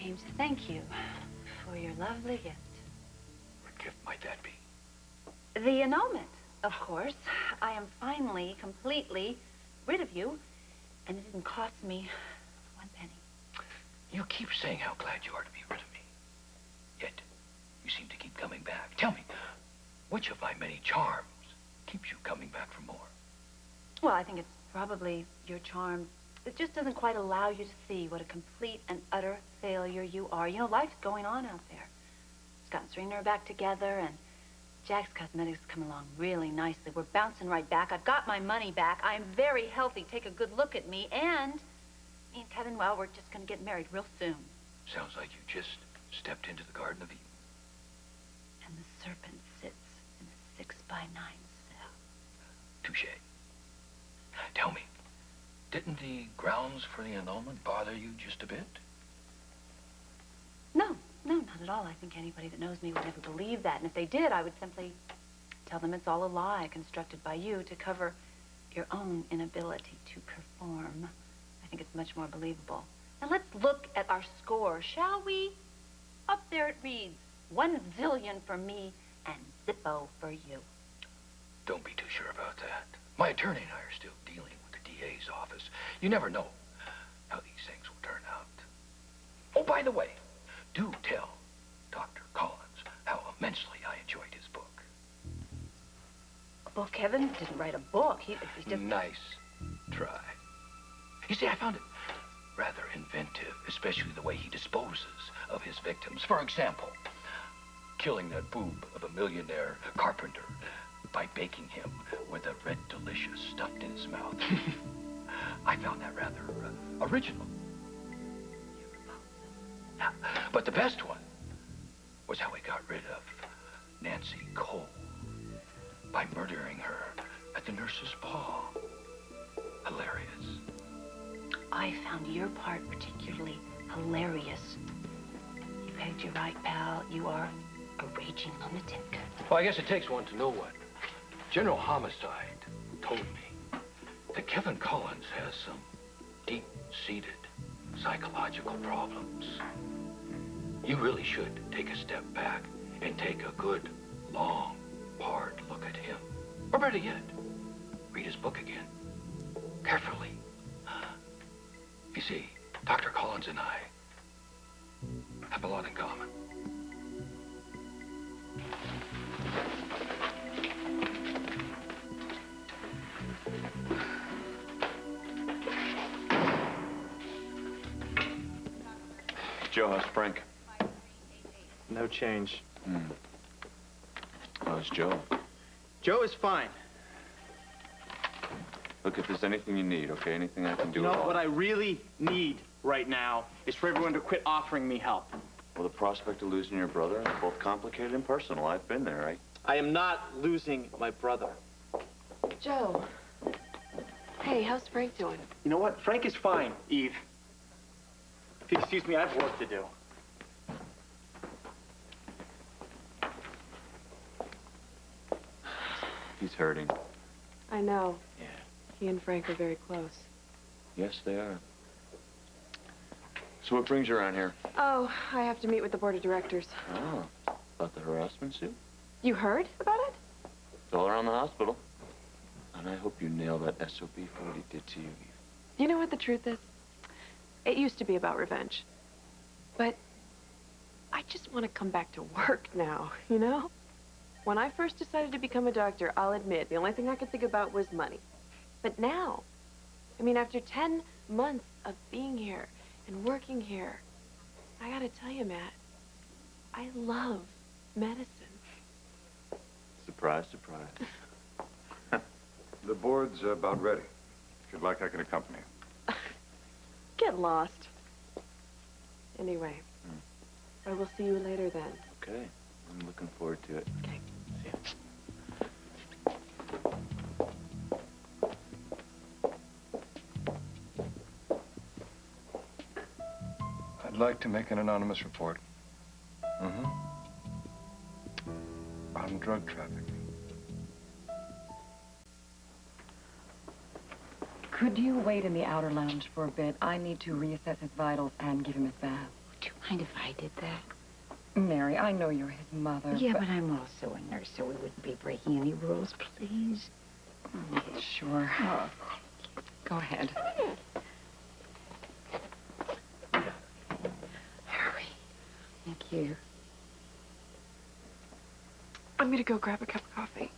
came to thank you for your lovely gift. What gift might that be? The annulment, of course. I am finally, completely rid of you, and it didn't cost me one penny. You keep saying how glad you are to be rid of me. Yet, you seem to keep coming back. Tell me, which of my many charms keeps you coming back for more? Well, I think it's probably your charm. It just doesn't quite allow you to see what a complete and utter failure you are. You know, life's going on out there. Scott and Serena are back together, and Jack's cosmetics come along really nicely. We're bouncing right back. I've got my money back. I'm very healthy. Take a good look at me. And me and Kevin, well, we're just going to get married real soon. Sounds like you just stepped into the Garden of Eden. And the serpent sits in a 6x9 cell. Touché. Tell me, didn't the grounds for the annulment bother you just a bit? No, not at all. I think anybody that knows me would never believe that. And if they did, I would simply tell them it's all a lie constructed by you to cover your own inability to perform. I think it's much more believable. Now let's look at our score, shall we? Up there it reads 1 zillion for me and zippo for you. Don't be too sure about that. My attorney and I are still dealing with the DA's office. You never know how these things will turn out. Oh, by the way, do tell Dr. Collins how immensely I enjoyed his book. A book? Kevin didn't write a book. He just... Nice try. You see, I found it rather inventive, especially the way he disposes of his victims. For example, killing that boob of a millionaire carpenter by baking him with a red delicious stuffed in his mouth. I found that rather original. But the best one was how he got rid of Nancy Cole by murdering her at the nurse's ball. Hilarious. I found your part particularly hilarious. You pegged you right, pal. You are a raging lunatic. Well, I guess it takes one to know one. General Homicide told me that Kevin Collins has some deep-seated psychological problems. You really should take a step back and take a good, long, hard look at him. Or better yet, read his book again, carefully. You see, Dr. Collins and I have a lot in common. Joe, how's Frank? No change. How's Joe? Joe is fine. Look, if there's anything you need, okay? Anything I can do You know, at all. what I really need right now is for everyone to quit offering me help. Well, the prospect of losing your brother is both complicated and personal. I've been there, right? I am not losing my brother. Joe. Hey, how's Frank doing? You know what? Frank is fine, Eve. If you excuse me, I have work to do. He's hurting. I know. Yeah. He and Frank are very close. Yes, they are. So what brings you around here? Oh, I have to meet with the board of directors. Oh, about the harassment suit? You heard about it? It's all around the hospital. And I hope you nail that SOB for what he did to you, Eve. You know what the truth is? It used to be about revenge. But I just want to come back to work now, you know? When I first decided to become a doctor, I'll admit, the only thing I could think about was money. But now, I mean, after 10 months of being here and working here, I gotta tell you, Matt, I love medicine. Surprise, surprise. The board's about ready. If you'd like, I can accompany you. Get lost. Anyway, I will see you later then. Okay. I'm looking forward to it. Okay. See ya. I'd like to make an anonymous report. On drug trafficking. Could you wait in the outer lounge for a bit? I need to reassess his vitals and give him his bath. you mind if I did that? Mary, I know you're his mother. Yeah, but I'm also a nurse, so we wouldn't be breaking any rules, please. Sure. Oh. Go ahead. Hurry. Thank you. I'm gonna go grab a cup of coffee.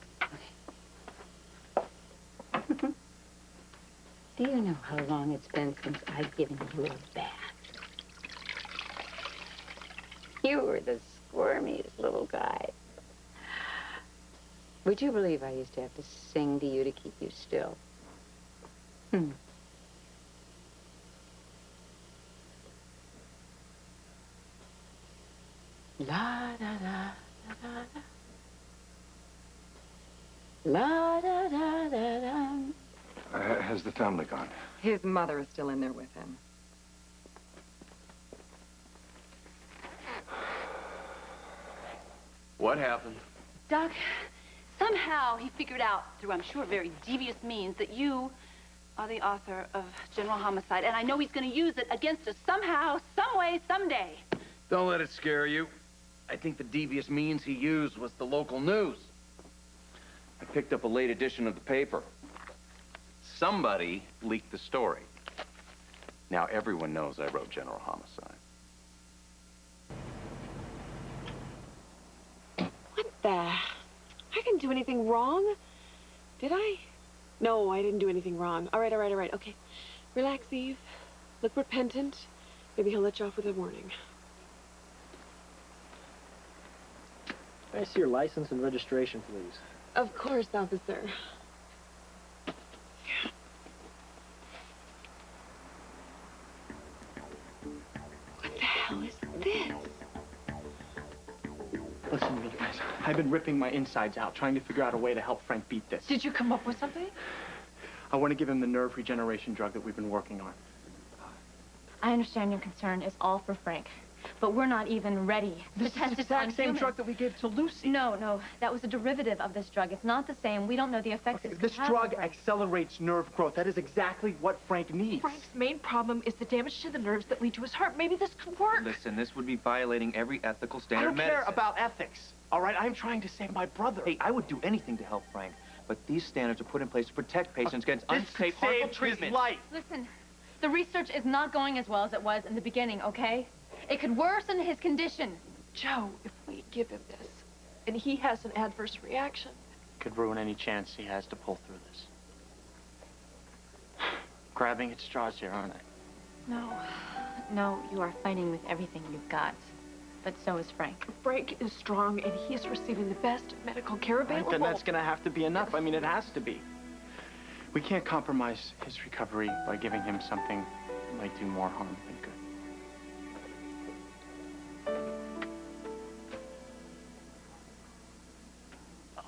Do you know how long it's been since I've given you a bath? You were the squirmiest little guy. Would you believe I used to have to sing to you to keep you still? La da da da da da. La da da da da. Has the family gone? His mother is still in there with him. What happened? Doc, somehow he figured out, through I'm sure very devious means, that you are the author of General Homicide, and I know he's going to use it against us somehow, some way, someday. Don't let it scare you. I think the devious means he used was the local news. I picked up a late edition of the paper. Somebody leaked the story. Now everyone knows I wrote General Homicide. What the? I didn't do anything wrong. Did I? No, I didn't do anything wrong. All right. Okay. Relax, Eve. Look repentant. Maybe he'll let you off with a warning. Can I see your license and registration, please? Of course, officer. What the hell is this? Listen to me, guys. I've been ripping my insides out, trying to figure out a way to help Frank beat this. Did you come up with something? I want to give him the nerve regeneration drug that we've been working on. I understand your concern is all for Frank, but we're not even ready to test it on This is the exact same humans. drug that we gave to Lucy. No, that was a derivative of this drug. It's not the same. We don't know the effects Okay, it this could have drug on Frank. accelerates nerve growth. That is exactly what Frank needs. Frank's main problem is the damage to the nerves that lead to his heart. Maybe this could work. Listen, this would be violating every ethical I standard don't of medicine. care about ethics, all right? I'm trying to save my brother. Hey, I would do anything to help Frank, but these standards are put in place to protect patients against this unsafe, could harmful save his treatment. life. Listen, the research is not going as well as it was in the beginning, okay? It could worsen his condition. Joe, if we give him this, and he has an adverse reaction. Could ruin any chance he has to pull through this. Grabbing at straws here, aren't I? No, you are fighting with everything you've got. But so is Frank. Frank is strong, and he is receiving the best medical care available. Then that's gonna have to be enough. I mean, it has to be. We can't compromise his recovery by giving him something that might do more harm than good.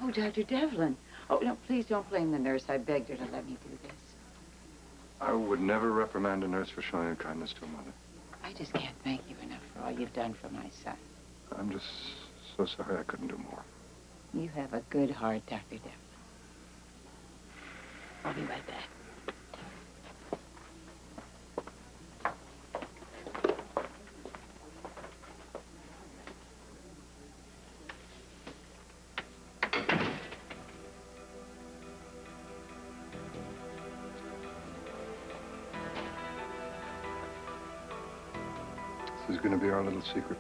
Oh, Dr. Devlin. Oh, no, please don't blame the nurse. I begged her to let me do this. I would never reprimand a nurse for showing a kindness to a mother. I just can't thank you enough for all you've done for my son. I'm just so sorry I couldn't do more. You have a good heart, Dr. Devlin. I'll be right back. This is going to be our little secret.